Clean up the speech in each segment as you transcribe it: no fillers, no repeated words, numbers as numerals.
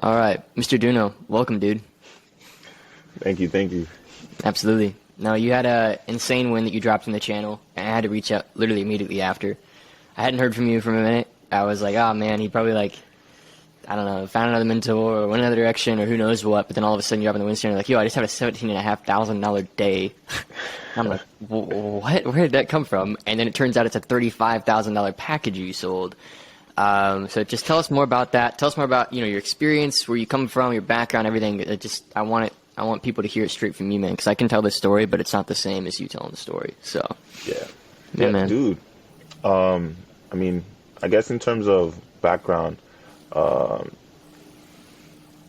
All right, Mr. Duno, welcome, dude. Thank you, thank you. Absolutely. Now, you had a insane win that you dropped in the channel, and I had to reach out literally immediately after. I hadn't heard from you for a minute. I was like, oh man, he probably I don't know, found another mentor or went another direction or who knows what. But then all of a sudden you're up in the win stand and you're like, yo, I just had a $17,500 day. I'm like, what? Where did that come from? And then it turns out it's a $35,000 package you sold. So just tell us more about that. Tell us more about, your experience, where you come from, your background, everything. I want people to hear it straight from you, man, because I can tell the story, but it's not the same as you telling the story. So, Yeah, man. dude. I mean, I guess in terms of background,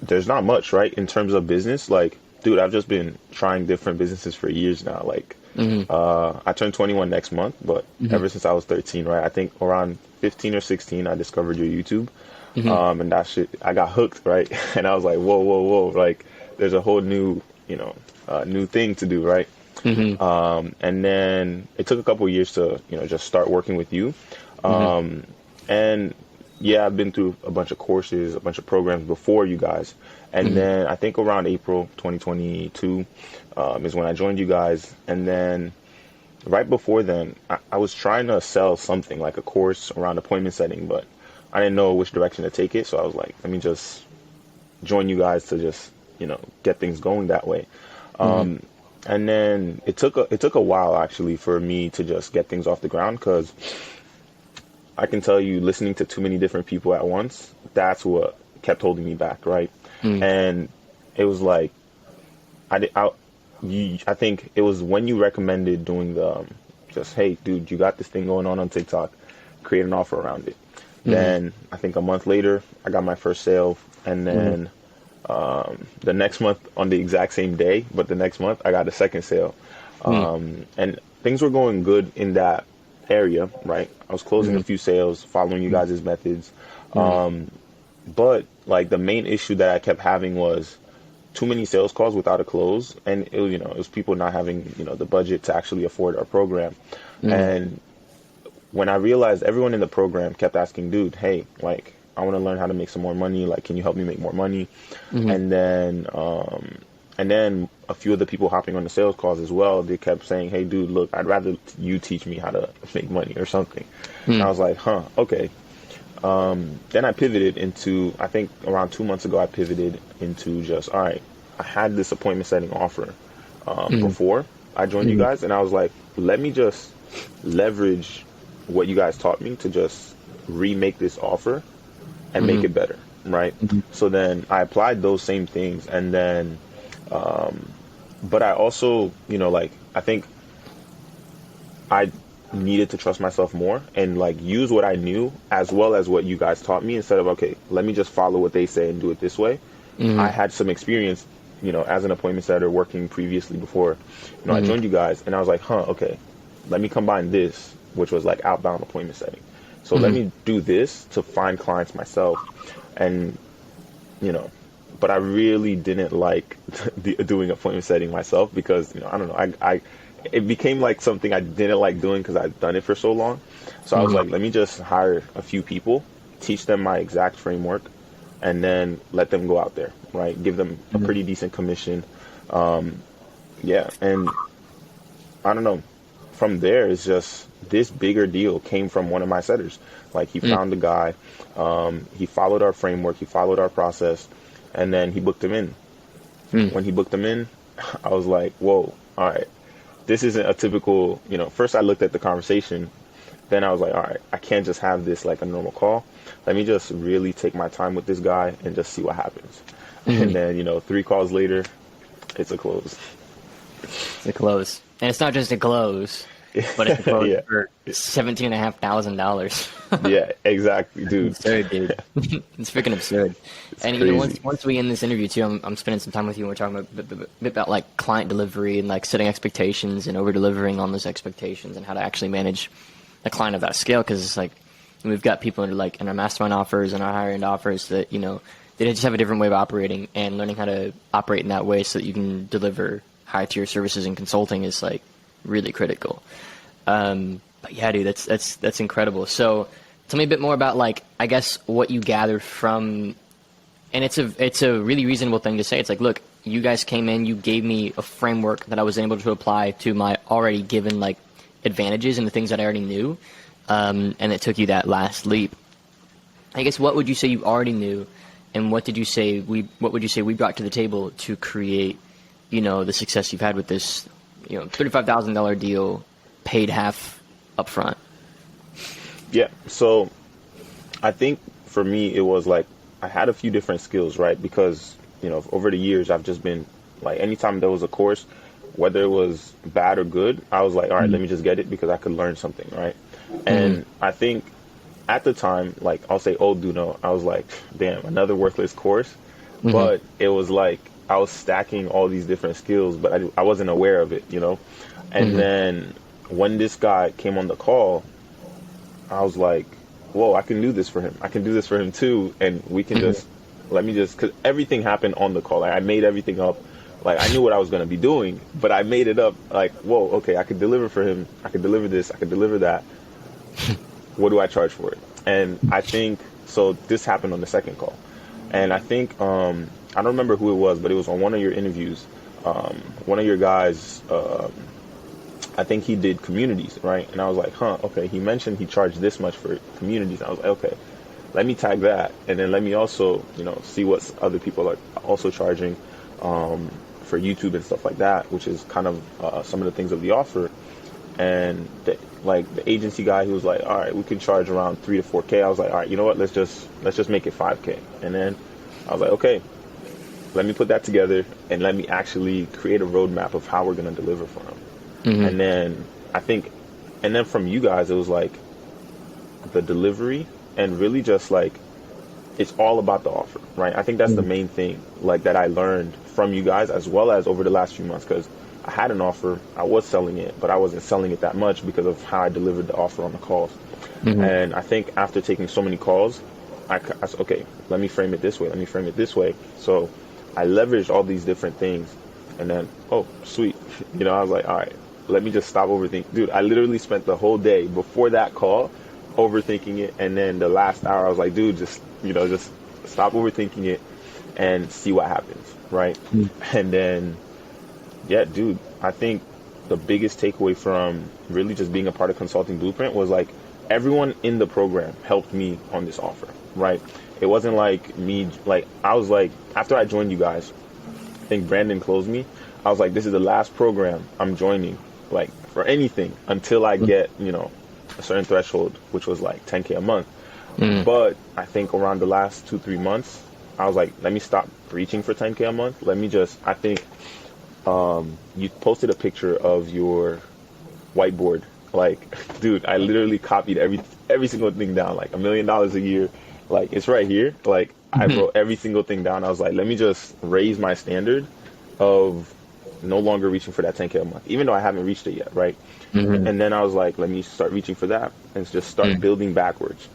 there's not much, right? In terms of business, like, dude, I've just been trying different businesses for years now. Like, I turned 21 next month, but ever since I was 13, right? I think around 15 or 16, I discovered your YouTube. And that shit, I got hooked, right? And I was like, whoa, whoa, whoa. Like, there's a whole new, new thing to do, right? And then it took a couple of years to, just start working with you. And yeah, I've been through a bunch of courses, a bunch of programs before you guys. And then I think around April 2022 is when I joined you guys. And then right before then, I was trying to sell something like a course around appointment setting, but I didn't know which direction to take it. So I was like, let me just join you guys to just, get things going that way. And then it took a while actually for me to just get things off the ground, because I can tell you, listening to too many different people at once, that's what kept holding me back, right? And it was like, I think it was when you recommended doing the, just, hey, dude, you got this thing going on TikTok, create an offer around it. Then I think a month later, I got my first sale, and then the next month, on the exact same day, but the next month, I got a second sale. And things were going good in that area, right? I was closing a few sales, following you guys' methods. But like the main issue that I kept having was too many sales calls without a close. And it was people not having, the budget to actually afford our program. And when I realized everyone in the program kept asking, dude, hey, like, I want to learn how to make some more money. Like, can you help me make more money? And then a few of the people hopping on the sales calls as well, they kept saying, hey, dude, look, I'd rather you teach me how to make money or something. And I was like, okay. Then I pivoted into, I think around 2 months ago, I pivoted into just, all right, I had this appointment setting offer before I joined you guys. And I was like, let me just leverage what you guys taught me to just remake this offer and make it better, right? So then I applied those same things, and then, but I also, I think I needed to trust myself more and like use what I knew as well as what you guys taught me, instead of, okay, let me just follow what they say and do it this way. I had some experience, as an appointment setter working previously before, I joined you guys, and I was like, okay, let me combine this, which was like outbound appointment setting. So let me do this to find clients myself. And, but I really didn't like doing appointment setting myself, because, I don't know, it became like something I didn't like doing because I've done it for so long. So I was like, let me just hire a few people, teach them my exact framework, and then let them go out there, right? Give them a pretty decent commission. Yeah. And I don't know, from there, it's just this bigger deal came from one of my setters. Like, he found a guy, he followed our framework, he followed our process, and then he booked him in. When he booked him in, I was like, whoa, all right, this isn't a typical, first I looked at the conversation, then I was like, all right, I can't just have this like a normal call. Let me just really take my time with this guy and just see what happens. And then, 3 calls later, it's a close. It's a close. And it's not just a close, but it's a close for $17,500. Yeah, exactly, dude. It's absurd, dude. It's freaking absurd. And crazy. once we end this interview too, I'm spending some time with you, and we're talking about like client delivery and like setting expectations and over delivering on those expectations and how to actually manage a client of that scale. Because it's like, we've got people in our mastermind offers and our higher end offers that they just have a different way of operating, and learning how to operate in that way so that you can deliver high tier services and consulting is like really critical. But yeah, dude, that's incredible. So tell me a bit more about, like, I guess what you gathered from And it's a really reasonable thing to say. It's like, look, you guys came in, you gave me a framework that I was able to apply to my already given like advantages and the things that I already knew, and it took you that last leap. I guess what would you say you already knew, and what would you say we brought to the table to create, the success you've had with this, $35,000 deal, paid half up front? Yeah. So I think for me, it was like I had a few different skills, right? Because, over the years, I've just been like, anytime there was a course, whether it was bad or good, I was like, all right, let me just get it because I could learn something, right? And I think at the time, like I'll say old Duno, I was like, damn, another worthless course. But it was like I was stacking all these different skills, but I wasn't aware of it, And then when this guy came on the call, I was like, whoa, I can do this for him. I can do this for him too. And we can because everything happened on the call. Like, I made everything up. Like, I knew what I was going to be doing, but I made it up like, whoa, okay, I could deliver for him. I could deliver this. I could deliver that. What do I charge for it? And I think, so this happened on the second call. And I think, I don't remember who it was, but it was on one of your interviews. One of your guys, I think he did communities, right? And I was like, okay, he mentioned he charged this much for communities. I was like, okay, let me tag that. And then let me also, see what other people are also charging for YouTube and stuff like that, which is kind of some of the things of the offer. And the agency guy, he was like, all right, we can charge around 3 to 4K. I was like, all right, you know what? Let's just make it 5K. And then I was like, okay, let me put that together and let me actually create a roadmap of how we're going to deliver for him. And then and then from you guys, it was like the delivery and really just like, it's all about the offer, right? I think that's the main thing, like, that I learned from you guys as well as over the last few months, because I had an offer, I was selling it, but I wasn't selling it that much because of how I delivered the offer on the calls. And I think after taking so many calls, I said, okay, let me frame it this way. Let me frame it this way. So I leveraged all these different things, and then, oh, sweet. I was like, all right, let me just stop overthinking. Dude, I literally spent the whole day before that call overthinking it. And then the last hour, I was like, dude, just stop overthinking it and see what happens, right? And then, yeah, dude, I think the biggest takeaway from really just being a part of Consulting Blueprint was like, everyone in the program helped me on this offer, right? It wasn't like me, like, I was like, after I joined you guys, I think Brandon closed me. I was like, this is the last program I'm joining, like, for anything until I get, a certain threshold, which was like 10K a month. But I think around the last 2-3 months, I was like, let me stop reaching for 10K a month. Let me just, I think, you posted a picture of your whiteboard. Like, dude, I literally copied every single thing down, like $1 million a year. Like, it's right here. Like, I wrote every single thing down. I was like, let me just raise my standard of no longer reaching for that 10K a month, even though I haven't reached it yet, right? And then I was like, let me start reaching for that and just start building backwards.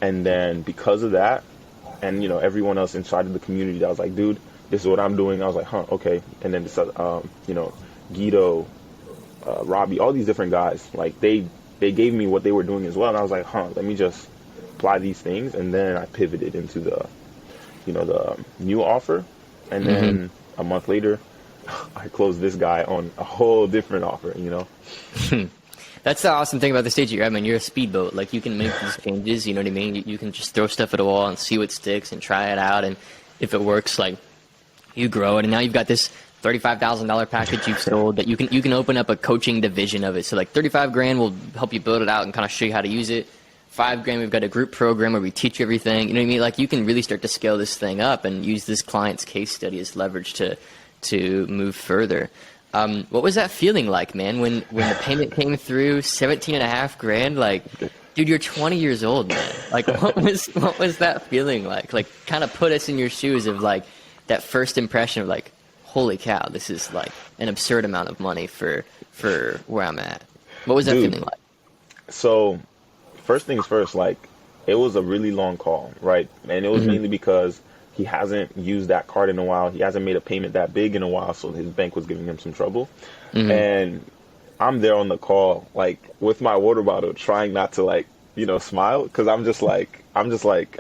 And then because of that, and everyone else inside of the community, that was like, dude, this is what I'm doing. I was like, okay. And then this, Guido, Robbie, all these different guys, like they gave me what they were doing as well. And I was like, let me just apply these things. And then I pivoted into the new offer. And then a month later, I closed this guy on a whole different offer, That's the awesome thing about the stage you're at, man. You're a speedboat. Like, you can make these changes, you know what I mean? You can just throw stuff at a wall and see what sticks and try it out. And if it works, like, you grow it. And now you've got this $35,000 package you've sold that you can open up a coaching division of it. So, like, 35 grand will help you build it out and kind of show you how to use it. 5 grand, we've got a group program where we teach you everything. You know what I mean? Like, you can really start to scale this thing up and use this client's case study as leverage to move further. What was that feeling like, man, when the payment came through, 17.5 grand? Like, dude, you're 20 years old, man. Like, what was that feeling like? Like, kind of put us in your shoes of like that first impression of like, holy cow, this is like an absurd amount of money for where I'm at. What was that feeling like? So, first things first, like, it was a really long call, right? And it was mainly because he hasn't used that card in a while. He hasn't made a payment that big in a while, so his bank was giving him some trouble. And I'm there on the call, like, with my water bottle, trying not to, like, smile, because I'm just like, I'm just like,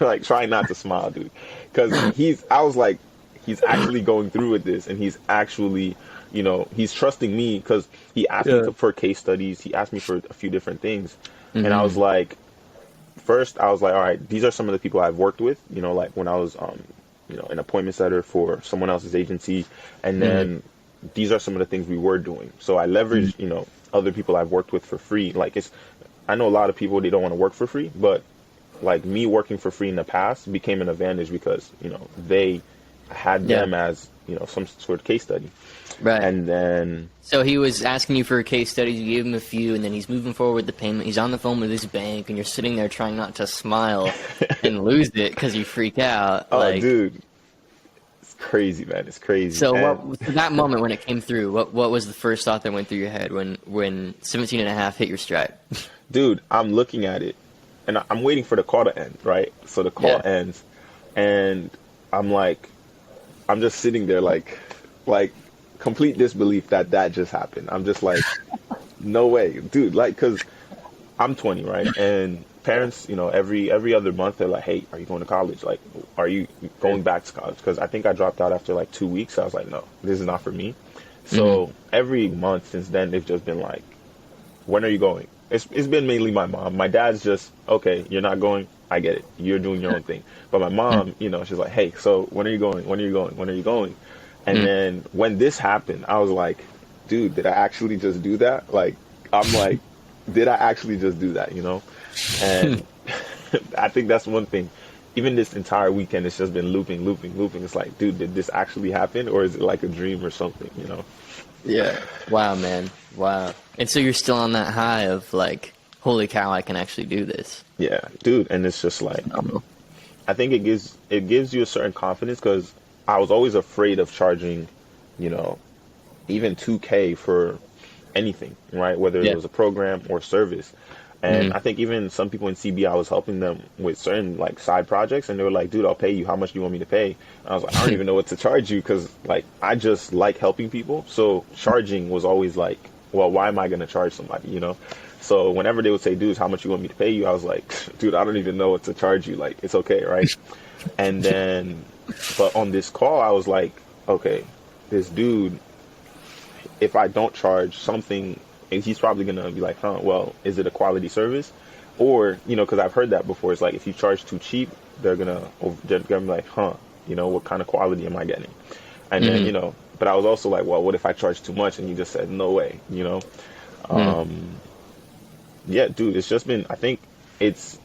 like trying not to smile, dude, because I was like, he's actually going through with this, and he's actually, he's trusting me because he asked me Yeah. for case studies, he asked me for a few different things, and I was Hmm. like, first, I was like, all right, these are some of the people I've worked with, like when I was, an appointment setter for someone else's agency, and Hmm. then these are some of the things we were doing. So I Hmm. leveraged, other people I've worked with for free. I know a lot of people they don't want to work for free, but like me working for free in the past became an advantage because they had Yeah. them as some sort of case study, Right. and then So he was asking you for case studies. You gave him a few, and then he's moving forward with the payment. He's on the phone with his bank, and you're sitting there trying not to smile and lose it because you freak out. oh Like, dude, it's crazy, man, it's crazy. so And so that moment when it came through, what was the first thought that went through your head when 17 and a half hit your stride? dude, I'm looking at it and I'm waiting for the call to end, right? So the call Yeah. ends and I'm like, I'm just sitting there like complete disbelief that that just happened. I'm just like, no way, dude. Like, cause I'm 20, right? And parents, every other month they're like, hey, are you going to college? Like, are you going back to college? Cause I think I dropped out after like 2 weeks. So I was like, no, this is not for me. Hmm. So every month since then, they've just been like, when are you going? It's been mainly my mom. My dad's just, okay, you're not going. I get it. You're doing your own thing. But my mom, she's like, hey, so when are you going? When are you going? When are you going? And Hmm. then when this happened, I was like, dude, did I actually just do that? Like, I'm like, did I actually just do that? And I think that's one thing. Even this entire weekend, it's just been looping, looping, looping. It's like, dude, did this actually happen, or is it like a dream or something? Yeah. Wow, man. Wow. And so you're still on that high of like, holy cow, I can actually do this. Yeah, dude. And it's just like, Phenomenal. I think it gives you a certain confidence because I was always afraid of charging, you know, even 2K for anything, right? Whether it Yeah. was a program or service. And Hmm. I think even some people in CB, I was helping them with certain like side projects, and they were like, "Dude, I'll pay you. How much do you want me to pay?" And I was like, "I don't even know what to charge you because like I just like helping people. So charging was always like, well, why am I going to charge somebody? So whenever they would say, "Dude, how much you want me to pay you?" I was like, "Dude, I don't even know what to charge you. Like, it's okay, right?" And then, but on this call, I was like, "Okay, this dude, if I don't charge something, and he's probably gonna be like, huh, well, is it a quality service? Or, because I've heard that before. It's like if you charge too cheap, they're gonna be like, huh, what kind of quality am I getting? And then, Hmm. but I was also like, well, what if I charge too much? And he just said, no way. Hmm. Yeah, dude, it's just been, I think it's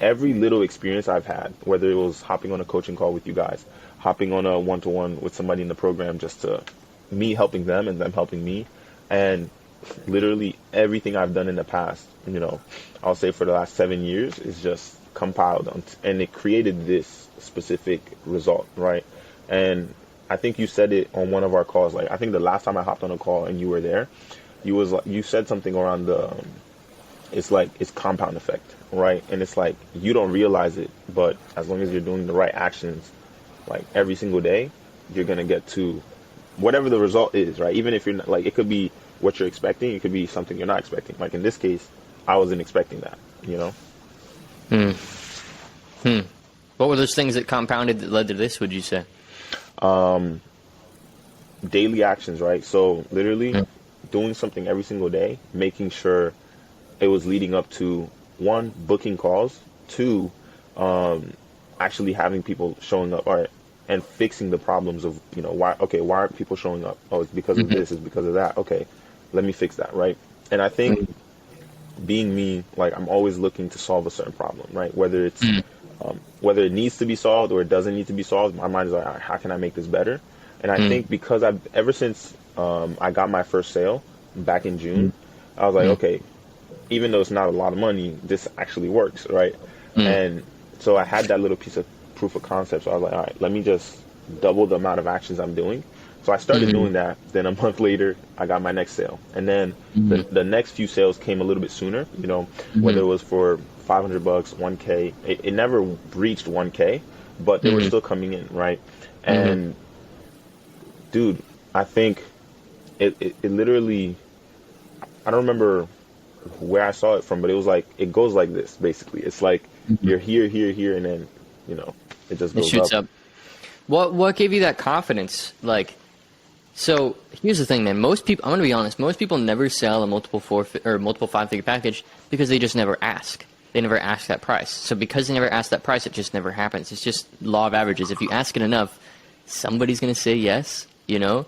every little experience I've had, whether it was hopping on a coaching call with you guys, hopping on a one-to-one with somebody in the program, just to me helping them and them helping me, and literally everything I've done in the past, I'll say for the last 7 years is just compiled and it created this specific result, right? And I think you said it on one of our calls. Like I think the last time I hopped on a call and you were there, you said something around it's like it's compound effect, right? And it's like you don't realize it, but as long as you're doing the right actions, like every single day, you're gonna get to whatever the result is, right? Even if you're not, like, it could be what you're expecting, it could be something you're not expecting. Like in this case, I wasn't expecting that. Hmm. Hmm. What were those things that compounded that led to this, would you say? Daily actions, right? So literally doing something every single day, making sure it was leading up to one, booking calls, two, actually having people showing up, or and fixing the problems of why aren't people showing up? Oh, it's because of Mm-hmm. this, it's because of that. Okay, let me fix that, right? And I think being me, like I'm always looking to solve a certain problem, right? Whether it needs to be solved or it doesn't need to be solved, my mind is like, all right, how can I make this better? And I think because I've ever since I got my first sale back in June, I was like, okay, even though it's not a lot of money, this actually works, right? And so I had that little piece of proof of concept. So I was like, all right, let me just double the amount of actions I'm doing. So I started Mm-hmm. doing that. Then a month later, I got my next sale. And then Mm-hmm. the next few sales came a little bit sooner, whether Mm-hmm. it was for 500 bucks, 1K. It never reached 1K, but they were Mm-hmm. still coming in, right? Mm-hmm. And dude, I think it literally, I don't remember where I saw it from, but it was like it goes like this basically. It's like you're here, and then, it just It goes shoots up. up. What gave you that confidence? Like, so here's the thing, man. Most people, I'm gonna be honest. Most people never sell a multiple multiple five-figure package because they just never ask. They never ask that price. So because they never ask that price, it just never happens. It's just law of averages. If you ask it enough, somebody's gonna say yes. So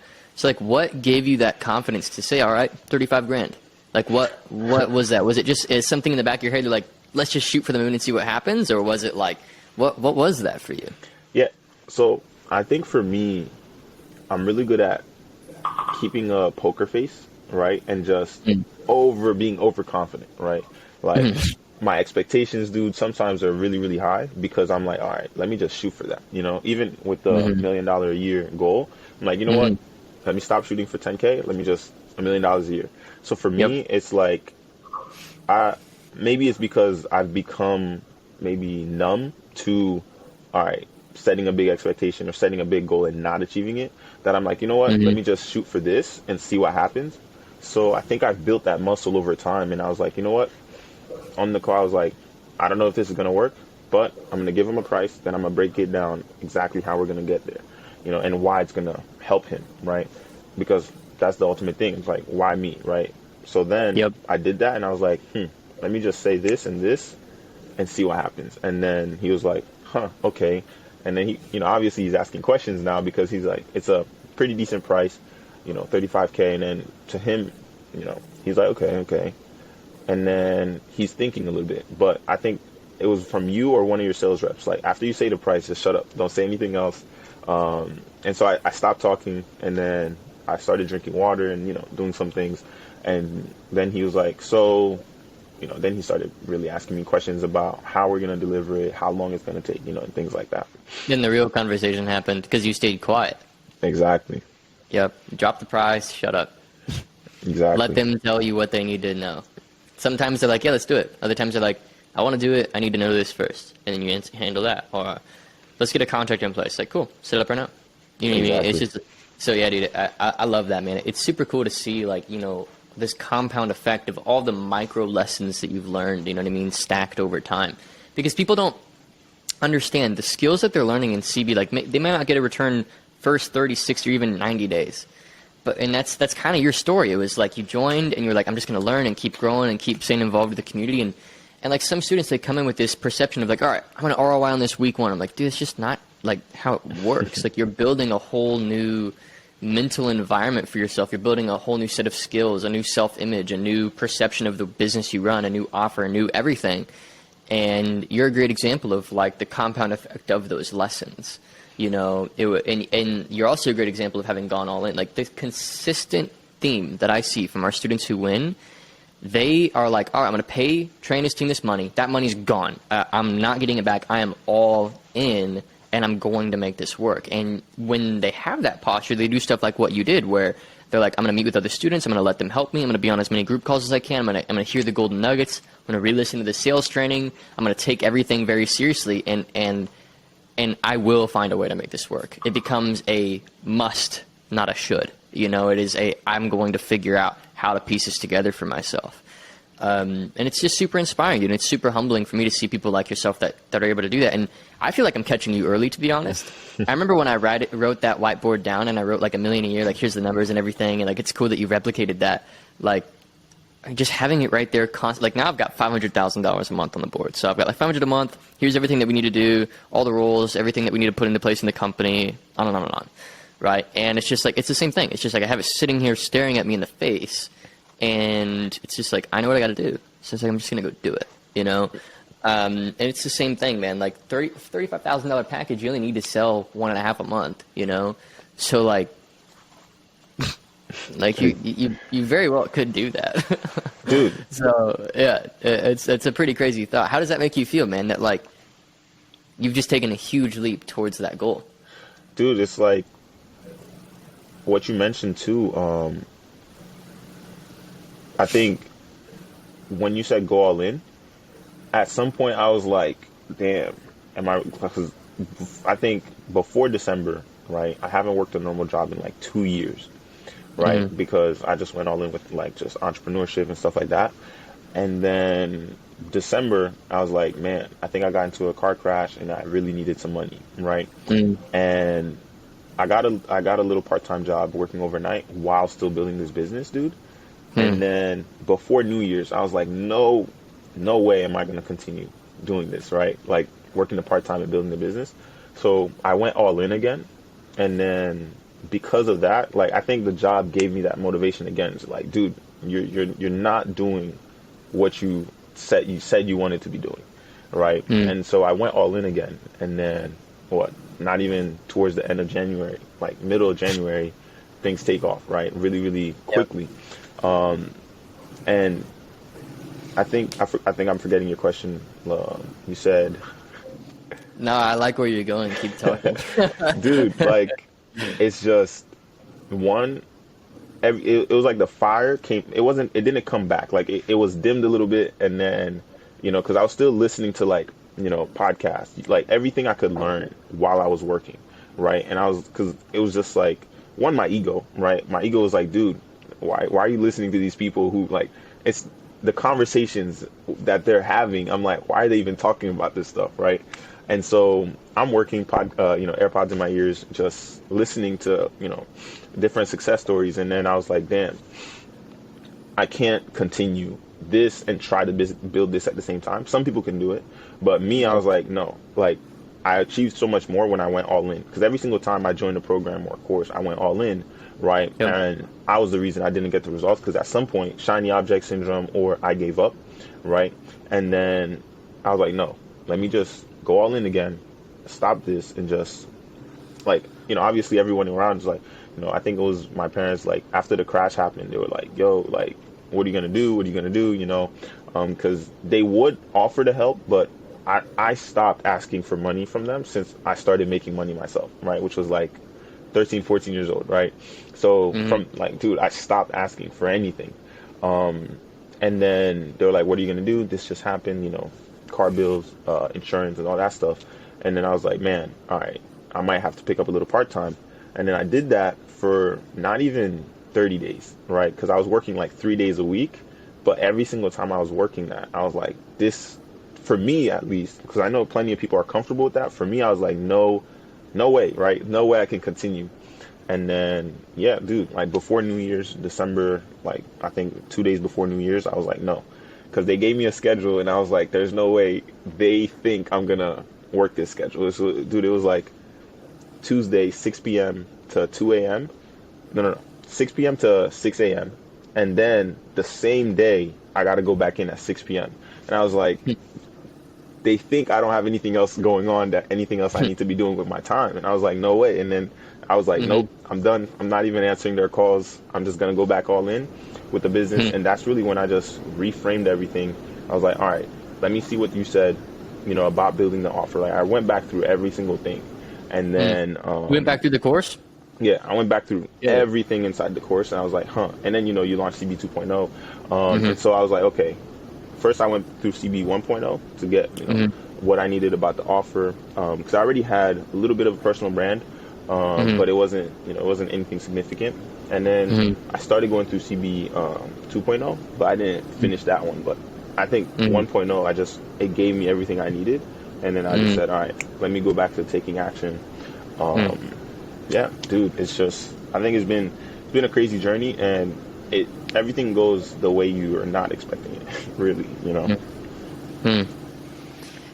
like, what gave you that confidence to say, all right, 35 grand? Like, what was that? Was it just something in the back of your head? You're like, let's just shoot for the moon and see what happens, or was it like, what was that for you? Yeah. So I think for me, I'm really good at keeping a poker face, right? And just being overconfident, right? Like my expectations, dude, sometimes are really, really high because I'm like, all right, let me just shoot for that. Even with the $1 million a year goal, I'm like, you know what? Let me stop shooting for 10K. Let me just $1 million a year. So for me, Yep. it's like, maybe it's because I've become maybe numb to, all right, setting a big expectation or setting a big goal and not achieving it, that I'm like, you know what, let me just shoot for this and see what happens. So I think I've built that muscle over time, and I was like, you know what, on the call, I was like, I don't know if this is going to work, but I'm going to give him a price, then I'm going to break it down exactly how we're going to get there, and why it's going to help him, right? Because that's the ultimate thing. It's like, why me, right? So then Yep. I did that, and I was like, let me just say this and this and see what happens. And then he was like, okay. And then he, obviously he's asking questions now because he's like, it's a pretty decent price, 35K. And then to him, he's like, okay. And then he's thinking a little bit. But I think it was from you or one of your sales reps. Like, after you say the price, just shut up. Don't say anything else. And so I stopped talking, and then I started drinking water and, doing some things. And then he was like, so, then he started really asking me questions about how we're going to deliver it, how long it's going to take, and things like that. Then the real conversation happened because you stayed quiet. Exactly. Yep. Drop the price. Shut up. Exactly. Let them tell you what they need to know. Sometimes they're like, yeah, let's do it. Other times they're like, I want to do it. I need to know this first. And then you handle that. Or let's get a contract in place. Like, cool. Set it up right now. You know what I mean? It's just, so yeah, dude, I love that, man. It's super cool to see, like, this compound effect of all the micro lessons that you've learned, you know what I mean, stacked over time. Because people don't understand the skills that they're learning in CB, like, they might not get a return first 30, 60, or even 90 days. And that's kind of your story. It was like you joined and you're like, I'm just going to learn and keep growing and keep staying involved with the community. And like some students, they come in with this perception of like, all right, I'm going to ROI on this week one. I'm like, dude, it's just not like how it works. Like, you're building a whole new mental environment for yourself. You're building a whole new set of skills, a new self-image, a new perception of the business you run, a new offer, a new everything. And you're a great example of like the compound effect of those lessons. And you're also a great example of having gone all in. Like, the consistent theme that I see from our students who win, they are like, all right, I'm going to pay Trey and his team this money. That money's gone. I'm not getting it back. I am all in, and I'm going to make this work. And when they have that posture, they do stuff like what you did, where they're like, I'm going to meet with other students. I'm going to let them help me. I'm going to be on as many group calls as I can. I'm going to hear the golden nuggets. I'm going to re-listen to the sales training. I'm going to take everything very seriously, and I will find a way to make this work. It becomes a must, not a should. It is I'm going to figure out how to piece this together for myself. And it's just super inspiring, and it's super humbling for me to see people like yourself that are able to do that. And I feel like I'm catching you early, to be honest. I remember when I wrote that whiteboard down, and I wrote like $1 million a year, like here's the numbers and everything, and like it's cool that you replicated that. Like, just having it right there, like now I've got $500,000 a month on the board. So I've got like 500 a month. Here's everything that we need to do, all the roles, everything that we need to put into place in the company, on and on and on, right? And it's just like, it's the same thing. It's just like I have it sitting here staring at me in the face, and it's just like, I know what I got to do. So it's like, I'm just going to go do it, And it's the same thing, man. Like $35,000 package, you only need to sell 1.5 a month, So like, like you very well could do that, Dude. So yeah, it's a pretty crazy thought. How does that make you feel, man? That like you've just taken a huge leap towards that goal. Dude, it's like what you mentioned too. I think when you said go all in, at some point I was like, damn, because I think before December, right, I haven't worked a normal job in like 2 years. Right? Because I just went all in with like just entrepreneurship and stuff like that. And then December, I was like, man, I think I got into a car crash and I really needed some money, right? Mm. And I got a little part-time job working overnight while still building this business, dude. Mm. And then before New Year's, I was like, no, no way am I going to continue doing this, right? Like working the part-time and building the business. So I went all in again. And then because of that, like I think the job gave me that motivation again. It's like, dude, you're not doing what you said you wanted to be doing, right? Mm. And so I went all in again. And then what? Not even towards the end of January, like middle of January, things take off, right? Really, really Yep. quickly. And I think I'm forgetting your question. You said, No, I like where you're going. Keep talking. dude, like it's just one. It was like the fire came. It didn't come back. Like it was dimmed a little bit, and then because I was still listening to like podcasts, like everything I could learn while I was working, right? And because it was just like one, my ego, right? My ego was like, dude, why are you listening to these people who like it's the conversations that they're having? I'm like, why are they even talking about this stuff, right? And so I'm working AirPods in my ears, just listening to different success stories, and then I was like, damn, I can't continue this and try to build this at the same time. Some people can do it, but me, I was like, no. Like, I achieved so much more when I went all in. Because every single time I joined a program or a course, I went all in, right? Yep. And I was the reason I didn't get the results because at some point, shiny object syndrome or I gave up, right? And then I was like, no, let me just go all in again, stop this, and just like obviously everyone around is like I think it was my parents, like after the crash happened, they were like, yo, like what are you gonna do, because they would offer to help, but I stopped asking for money from them since I started making money myself, right, which was like 13, 14 years old, right? So Mm-hmm. from like, dude, I stopped asking for anything. And then they were like, what are you gonna do, this just happened, car bills, insurance and all that stuff. And then I was like, man, all right, I might have to pick up a little part-time. And then I did that for not even 30 days, right? Because I was working like 3 days a week. But every single time I was working that, I was like, this, for me at least, because I know plenty of people are comfortable with that. For me, I was like, no, no way, right? No way I can continue. And then, yeah, dude, like before New Year's, December, like I think 2 days before New Year's, I was like, no. Because they gave me a schedule and I was like, there's no way they think I'm going to work this schedule. So, dude, it was like Tuesday, 6 p.m. to 2 a.m. No, 6 p.m. to 6 a.m. And then the same day, I got to go back in at 6 p.m. And I was like, they think I don't have anything else going on, that anything else I need to be doing with my time. And I was like, no way. And then I was like, Mm-hmm. nope, I'm done. I'm not even answering their calls. I'm just going to go back all in with the business. And that's really when I just reframed everything. I was like, all right, let me see what you said, about building the offer. Like I went back through every single thing. And then, You went back through the course? yeah, I went back through Yeah. everything inside the course and I was like, huh. And then, you launched CB 2.0. Mm-hmm. And so I was like, okay, first I went through CB 1.0 to get, what I needed about the offer. Cause I already had a little bit of a personal brand. But it wasn't, it wasn't anything significant. And then I started going through CB 2.0, but I didn't finish that one. But I think 1.0, it gave me everything I needed. And then I just said, all right, let me go back to taking action. Yeah, dude, I think it's been a crazy journey, and everything goes the way you are not expecting it, really.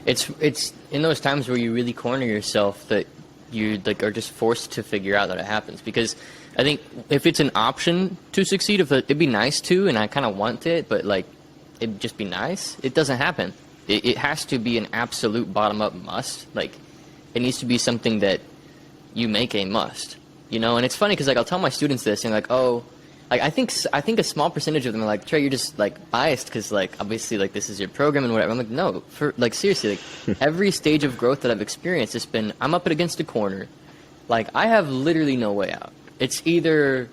It's in those times where you really corner yourself that you like are just forced to figure out that it happens. Because I think if it's an option to succeed, if it'd be nice to, and I kind of want it, but like it'd just be nice, it doesn't happen. It has to be an absolute bottom up must. Like it needs to be something that you make a must. And it's funny because like I'll tell my students this and like, oh, like I think a small percentage of them are like, Trey, you're just like biased because like obviously like this is your program and whatever. I'm like, no, for like seriously, like every stage of growth that I've experienced, it's been I'm up against a corner, like I have literally no way out. It's either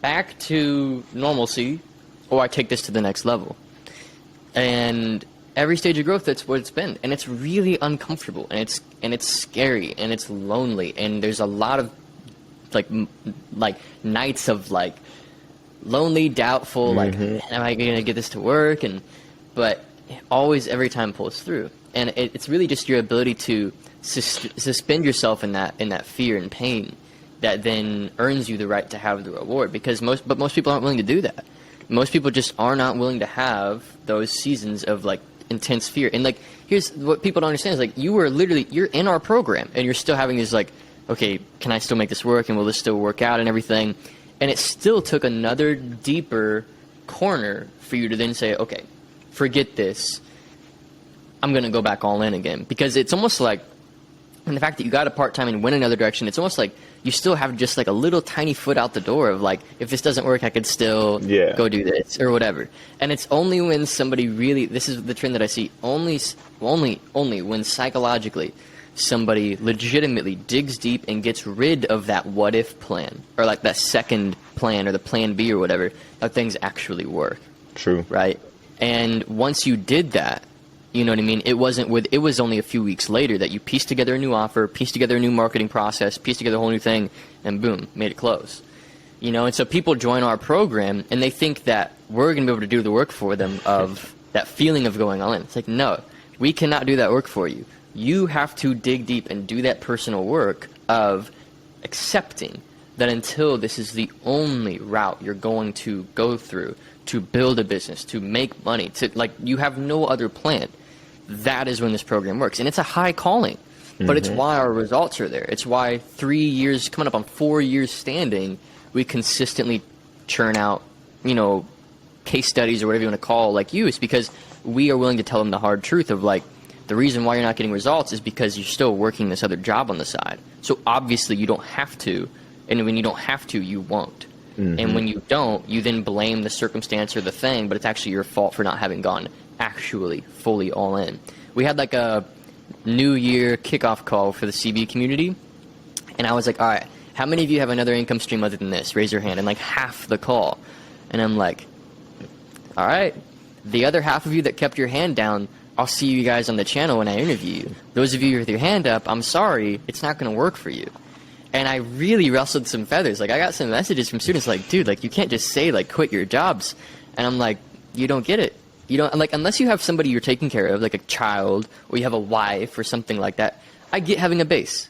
back to normalcy or I take this to the next level. And every stage of growth, that's what it's been, and it's really uncomfortable, and it's scary, and it's lonely, and there's a lot of like nights of like lonely, doubtful, like am I gonna get this to work? But always every time pulls through. And it's really just your ability to suspend yourself in that fear and pain that then earns you the right to have the reward. Because most people aren't willing to do that. Most people just are not willing to have those seasons of like intense fear. And like, here's what people don't understand is like, you're in our program and you're still having this like, okay, can I still make this work and will this still work out and everything? And it still took another deeper corner for you to then say, okay, forget this. I'm going to go back all in again. Because it's almost like, and the fact that you got a part-time and went another direction, it's almost like you still have just like a little tiny foot out the door of like, if this doesn't work, I could still go do this or whatever. And it's only when somebody really, this is the trend that I see, only when psychologically somebody legitimately digs deep and gets rid of that what if plan or like that second plan or the plan B or whatever, that things actually work. True. Right? And once you did that, you know what I mean? It was only a few weeks later that you pieced together a new offer, pieced together a new marketing process, pieced together a whole new thing, and boom, made it close. You know, and so people join our program and they think that we're going to be able to do the work for them of that feeling of going all in. It's like, no, we cannot do that work for you. You have to dig deep and do that personal work of accepting that until this is the only route you're going to go through to build a business, to make money, to like you have no other plan. That is when this program works. And it's a high calling, but it's why our results are there. It's why 3 years, coming up on 4 years standing, we consistently churn out, you know, case studies or whatever you want to call like you. It's because we are willing to tell them the hard truth of like, the reason why you're not getting results is because you're still working this other job on the side. So obviously you don't have to. And when you don't have to, you won't. And when you don't, you then blame the circumstance or the thing, but it's actually your fault for not having gone actually fully all in. We had like a New Year kickoff call for the CB community, and I was like, all right, how many of you have another income stream other than this? Raise your hand. And like half the call. And I'm like, all right, the other half of you that kept your hand down, I'll see you guys on the channel when I interview you. Those of you with your hand up, I'm sorry, it's not going to work for you. And I really rustled some feathers. Like, I got some messages from students like, dude, like, you can't just say, like, quit your jobs. And I'm like, you don't get it. You don't, like, unless you have somebody you're taking care of, like a child, or you have a wife or something like that, I get having a base.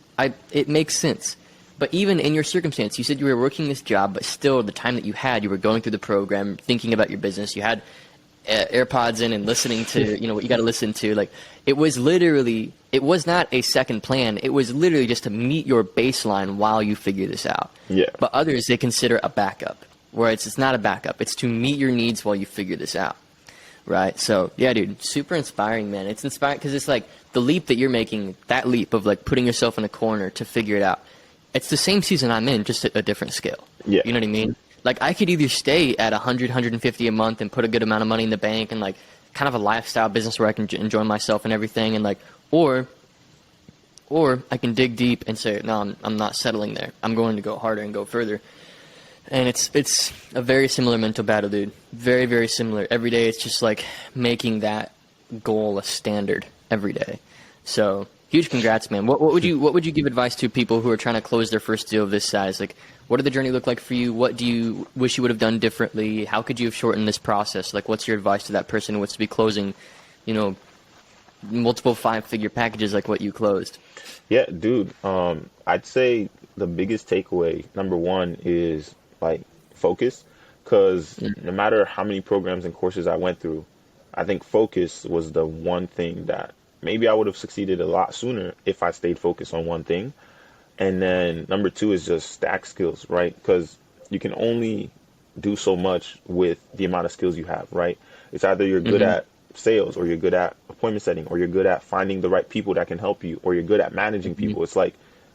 It makes sense. But even in your circumstance, you said you were working this job, but still the time that you had, you were going through the program, thinking about your business, you had AirPods in and listening to, you know, what you got to listen to. Like, it was not a second plan. It was literally just to meet your baseline while you figure this out. Yeah. But others, they consider a backup, where it's not a backup. It's to meet your needs while you figure this out. Right? So, yeah, dude, super inspiring, man. It's inspiring because it's like the leap that you're making, that leap of like putting yourself in a corner to figure it out. It's the same season I'm in, just at a different scale. Yeah. You know what I mean? Like, I could either stay at 100, 150 a month and put a good amount of money in the bank and, like, kind of a lifestyle business where I can enjoy myself and everything, and, like, or I can dig deep and say, no, I'm not settling there. I'm going to go harder and go further. And it's a very similar mental battle, dude. Very, very similar. Every day it's just, like, making that goal a standard every day. So, huge congrats, man. What would you give advice to people who are trying to close their first deal of this size? Like, what did the journey look like for you? What do you wish you would have done differently? How could you have shortened this process? Like, what's your advice to that person who wants to be closing, you know, multiple 5-figure packages like what you closed? Yeah, dude. I'd say the biggest takeaway, number one, is like focus. Because no matter how many programs and courses I went through, I think focus was the one thing that maybe I would have succeeded a lot sooner if I stayed focused on one thing. And then number two is just stack skills, right? Because you can only do so much with the amount of skills you have, right? It's either you're good at sales, or you're good at appointment setting, or you're good at finding the right people that can help you, or you're good at managing people. It's like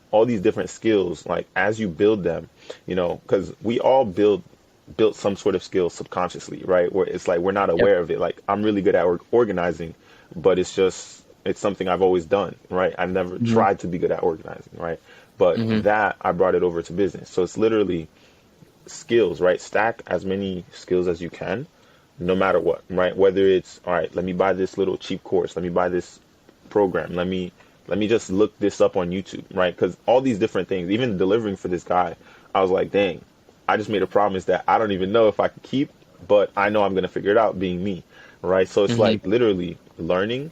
all these different skills, like as you build them, you know, because we all built some sort of skill subconsciously, right? Where it's like we're not aware of it. Like, I'm really good at organizing, but it's something I've always done, right? I've never tried to be good at organizing, right? But that, I brought it over to business. So it's literally skills, right? Stack as many skills as you can, no matter what, right? Whether it's, all right, let me buy this little cheap course. Let me buy this program. Let me just look this up on YouTube, right? Because all these different things, even delivering for this guy, I was like, dang, I just made a promise that I don't even know if I can keep, but I know I'm going to figure it out being me. right? So it's like literally learning,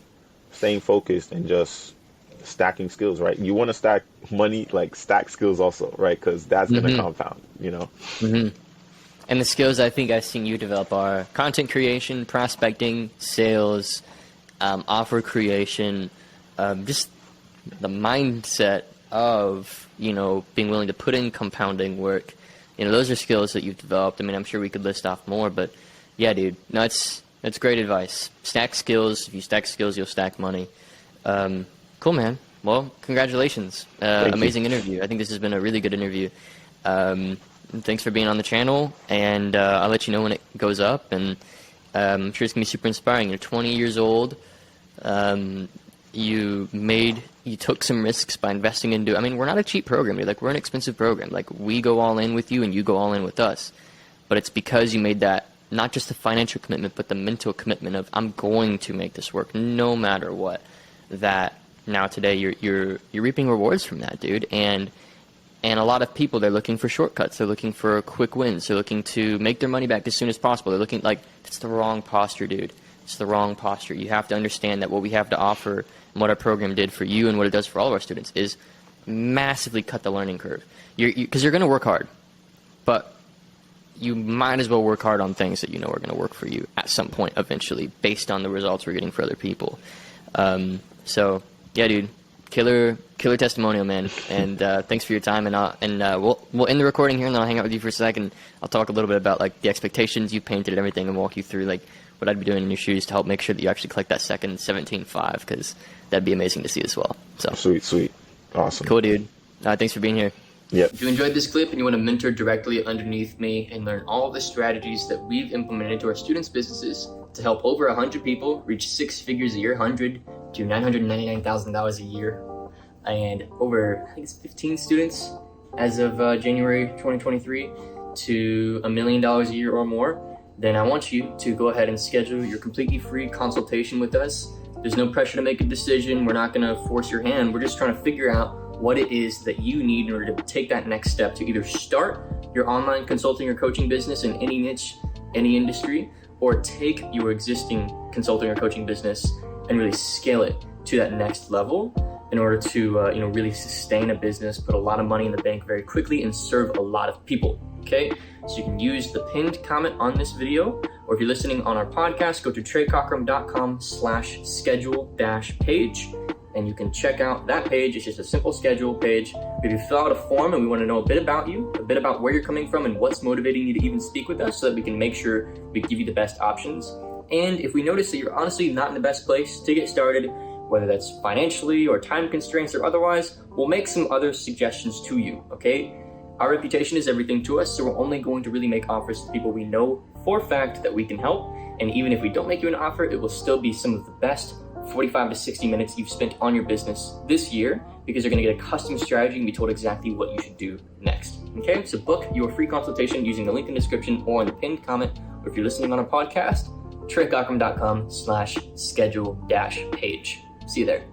staying focused, and just stacking skills, right? You want to stack money, like stack skills also, right? Because that's going to compound, you know? And the skills I think I've seen you develop are content creation, prospecting, sales, offer creation, just the mindset of, being willing to put in compounding work. Those are skills that you've developed. I mean, I'm sure we could list off more, but yeah, dude, no, that's great advice. Stack skills. If you stack skills, you'll stack money. Cool, man. Well, congratulations. Amazing interview. I think this has been a really good interview. Thanks for being on the channel, and I'll let you know when it goes up, and I'm sure it's going to be super inspiring. You're 20 years old. You took some risks by investing into, I mean, we're not a cheap program, dude. Like, we're an expensive program. Like, we go all in with you, and you go all in with us. But it's because you made that, not just the financial commitment, but the mental commitment of, I'm going to make this work no matter what, that now today you're reaping rewards from that, dude. And a lot of people, they're looking for shortcuts. They're looking for quick wins. They're looking to make their money back as soon as possible. They're looking like, it's the wrong posture, dude. It's the wrong posture. You have to understand that what we have to offer and what our program did for you and what it does for all of our students is massively cut the learning curve. Because you're going to work hard, but you might as well work hard on things that you know are going to work for you at some point eventually based on the results we're getting for other people. So, yeah, dude. Killer testimonial, man, and thanks for your time. And we'll end the recording here, and then I'll hang out with you for a second. I'll talk a little bit about like the expectations you painted and everything, and walk you through like what I'd be doing in your shoes to help make sure that you actually collect that second 17.5, because that'd be amazing to see as well. So sweet, awesome, cool, dude. Thanks for being here. Yep. If you enjoyed this clip and you want to mentor directly underneath me and learn all the strategies that we've implemented into our students' businesses to help over 100 people reach 6 figures a year, 100 to $999,000 a year, and over, I think it's 15 students as of January 2023 to $1 million a year or more, then I want you to go ahead and schedule your completely free consultation with us. There's no pressure to make a decision. We're not going to force your hand. We're just trying to figure out what it is that you need in order to take that next step to either start your online consulting or coaching business in any niche, any industry, or take your existing consulting or coaching business and really scale it to that next level in order to really sustain a business, put a lot of money in the bank very quickly, and serve a lot of people. Okay, so you can use the pinned comment on this video, or if you're listening on our podcast, go to treycockrum.com/schedule-page, and you can check out that page. It's just a simple schedule page. If you fill out a form and we want to know a bit about you, a bit about where you're coming from and what's motivating you to even speak with us, so that we can make sure we give you the best options. And if we notice that you're honestly not in the best place to get started, whether that's financially or time constraints or otherwise, we'll make some other suggestions to you, okay? Our reputation is everything to us, so we're only going to really make offers to people we know for a fact that we can help. And even if we don't make you an offer, it will still be some of the best 45 to 60 minutes you've spent on your business this year, because you're going to get a custom strategy and be told exactly what you should do next. Okay, so book your free consultation using the link in the description or in the pinned comment, or if you're listening on our podcast, treycockrum.com/schedule-page. See you there.